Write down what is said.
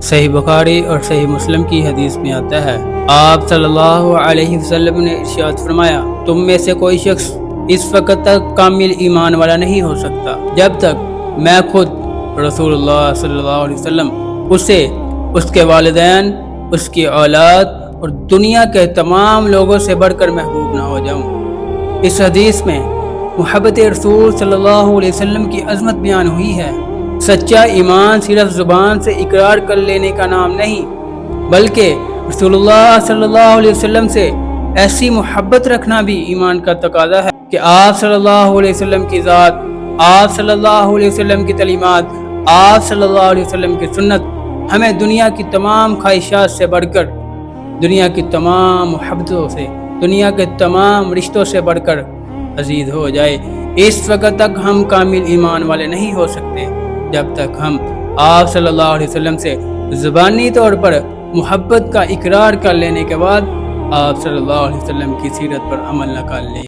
صحیح بخاری اور صحیح مسلم کی حدیث میں آتا ہے، آپ صلی اللہ علیہ وسلم نے ارشاد فرمایا، تم میں سے کوئی شخص اس وقت تک کامل ایمان والا نہیں ہو سکتا جب تک میں خود رسول اللہ صلی اللہ علیہ وسلم اسے، اس کے والدین، اس کی اولاد اور دنیا کے تمام لوگوں سے بڑھ کر محبوب نہ ہو جاؤں۔ اس حدیث میں محبت رسول صلی اللہ علیہ وسلم کی عظمت بیان ہوئی ہے۔ سچا ایمان صرف زبان سے اقرار کر لینے کا نام نہیں، بلکہ رسول اللہ صلی اللہ علیہ وسلم سے ایسی محبت رکھنا بھی ایمان کا تقاضا ہے کہ آپ صلی اللہ علیہ وسلم کی ذات، آپ صلی اللہ علیہ وسلم کی تعلیمات، آپ صلی اللہ علیہ وسلم کی سنت ہمیں دنیا کی تمام خواہشات سے بڑھ کر، دنیا کی تمام محبتوں سے، دنیا کے تمام رشتوں سے بڑھ کر عزیز ہو جائے۔ اس وقت تک ہم کامل ایمان والے نہیں ہو سکتے جب تک ہم آپ صلی اللہ علیہ وسلم سے زبانی طور پر محبت کا اقرار کر لینے کے بعد آپ صلی اللہ علیہ وسلم کی سیرت پر عمل نہ کر لیں۔